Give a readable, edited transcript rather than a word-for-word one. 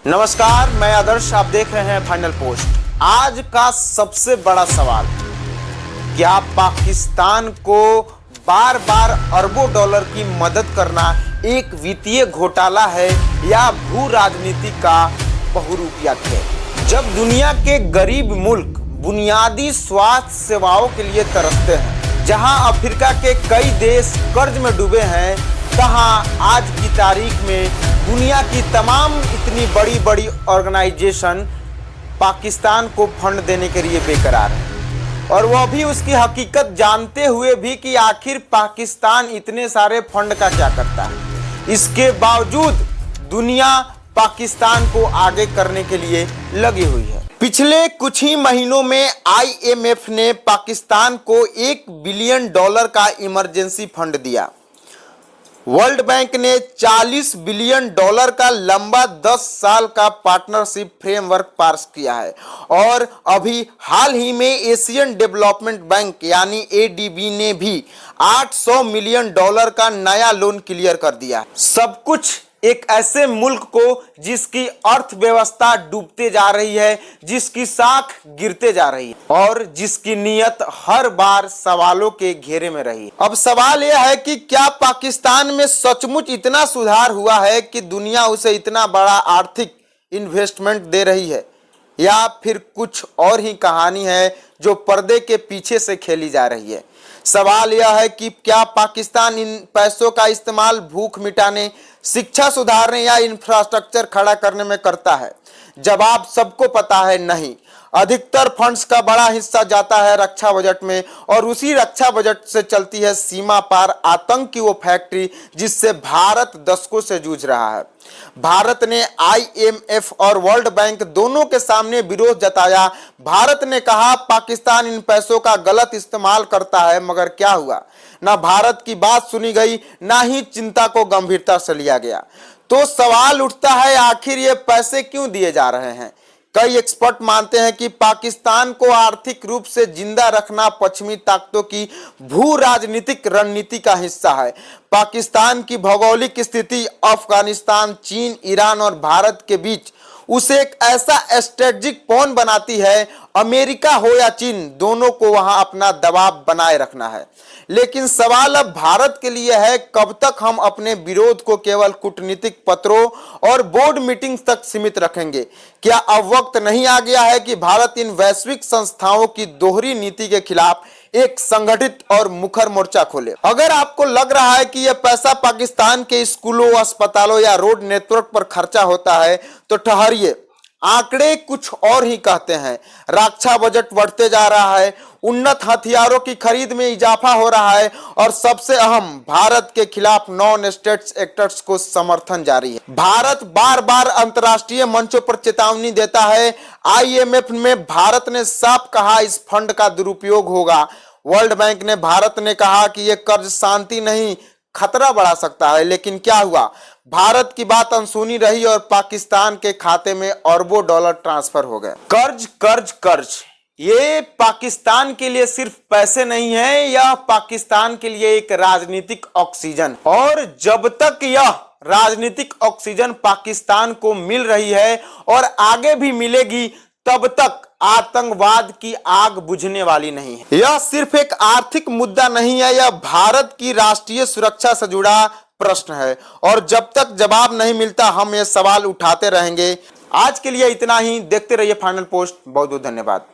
नमस्कार, मैं आदर्श, आप देख रहे हैं फाइनल पोस्ट। आज का सबसे बड़ा सवाल, क्या पाकिस्तान को बार बार अरबों डॉलर की मदद करना एक वित्तीय घोटाला है या भू राजनीति का बहुरूपिया खेल? जब दुनिया के गरीब मुल्क बुनियादी स्वास्थ्य सेवाओं के लिए तरसते हैं, जहां अफ्रीका के कई देश कर्ज में डूबे हैं, तहां आज की तारीख में दुनिया की तमाम इतनी बड़ी बड़ी ऑर्गेनाइजेशन पाकिस्तान को फंड देने के लिए बेकरार है, और वह भी उसकी हकीकत जानते हुए भी कि आखिर पाकिस्तान इतने सारे फंड का क्या करता है। इसके बावजूद दुनिया पाकिस्तान को आगे करने के लिए लगी हुई है। पिछले कुछ ही महीनों में IMF ने पाकिस्तान को $1 बिलियन का इमरजेंसी फंड दिया। वर्ल्ड बैंक ने $40 बिलियन का लंबा 10 साल का पार्टनरशिप फ्रेमवर्क पास किया है, और अभी हाल ही में एशियन डेवलपमेंट बैंक यानी ADB ने भी $800 मिलियन का नया लोन क्लियर कर दिया। सब कुछ एक ऐसे मुल्क को जिसकी अर्थव्यवस्था डूबते जा रही है, जिसकी साख गिरते जा रही है और जिसकी नीयत हर बार सवालों के घेरे में रही। अब सवाल यह है कि क्या पाकिस्तान में सचमुच इतना सुधार हुआ है कि दुनिया उसे इतना बड़ा आर्थिक इन्वेस्टमेंट दे रही है, या फिर कुछ और ही कहानी है जो पर्दे के पीछे से खेली जा रही है। सवाल यह है कि क्या पाकिस्तान इन पैसों का इस्तेमाल भूख मिटाने, शिक्षा सुधारने या इंफ्रास्ट्रक्चर खड़ा करने में करता है? जवाब सबको पता है, नहीं। अधिकतर फंड्स का बड़ा हिस्सा जाता है रक्षा बजट में, और उसी रक्षा बजट से चलती है सीमा पार आतंक की वो फैक्ट्री जिससे भारत दशकों से जूझ रहा है। भारत ने IMF और वर्ल्ड बैंक दोनों के सामने विरोध जताया। भारत ने कहा पाकिस्तान इन पैसों का गलत इस्तेमाल करता है, मगर क्या हुआ? ना भारत की बात सुनी गई, ना ही चिंता को गंभीरता से लिया गया। तो सवाल उठता है, आखिर ये पैसे क्यों दिए जा रहे हैं? कई एक्सपर्ट मानते हैं कि पाकिस्तान को आर्थिक रूप से जिंदा रखना पश्चिमी ताकतों की भू राजनीतिक रणनीति का हिस्सा है। पाकिस्तान की भौगोलिक स्थिति अफगानिस्तान, चीन, ईरान और भारत के बीच उसे एक ऐसा स्ट्रेटेजिक पॉन बनाती है, अमेरिका हो या चीन, दोनों को वहां अपना दबाव बनाए रखना है। लेकिन सवाल अब भारत के लिए है, कब तक हम अपने विरोध को केवल कूटनीतिक पत्रों और बोर्ड मीटिंग्स तक सीमित रखेंगे? क्या अब वक्त नहीं आ गया है कि भारत इन वैश्विक संस्थाओं की दोहरी नीति के खिलाफ एक संगठित और मुखर मोर्चा खोले? अगर आपको लग रहा है कि यह पैसा पाकिस्तान के स्कूलों, अस्पतालों या रोड नेटवर्क पर खर्चा होता है, तो ठहरिए, आंकड़े कुछ और ही कहते हैं। रक्षा बजट बढ़ते जा रहा है, उन्नत हथियारों की खरीद में इजाफा हो रहा है, और सबसे अहम, भारत के खिलाफ नॉन स्टेट्स एक्टर्स को समर्थन जारी है। भारत बार बार अंतर्राष्ट्रीय मंचों पर चेतावनी देता है। IMF में भारत ने साफ कहा इस फंड का दुरुपयोग होगा। वर्ल्ड बैंक ने भारत ने कहा कि यह कर्ज शांति नहीं, खतरा बढ़ा सकता है। लेकिन क्या हुआ? भारत की बात अनसुनी रही और पाकिस्तान के खाते में अरबों डॉलर ट्रांसफर हो गए। कर्ज कर्ज कर्ज, ये पाकिस्तान के लिए सिर्फ पैसे नहीं है, यह पाकिस्तान के लिए एक राजनीतिक ऑक्सीजन, और जब तक यह राजनीतिक ऑक्सीजन पाकिस्तान को मिल रही है और आगे भी मिलेगी, तब तक आतंकवाद की आग बुझने वाली नहीं है। यह सिर्फ एक आर्थिक मुद्दा नहीं है, यह भारत की राष्ट्रीय सुरक्षा से जुड़ा प्रश्न है, और जब तक जवाब नहीं मिलता हम ये सवाल उठाते रहेंगे। आज के लिए इतना ही। देखते रहिए फाइनल पोस्ट। बहुत बहुत धन्यवाद।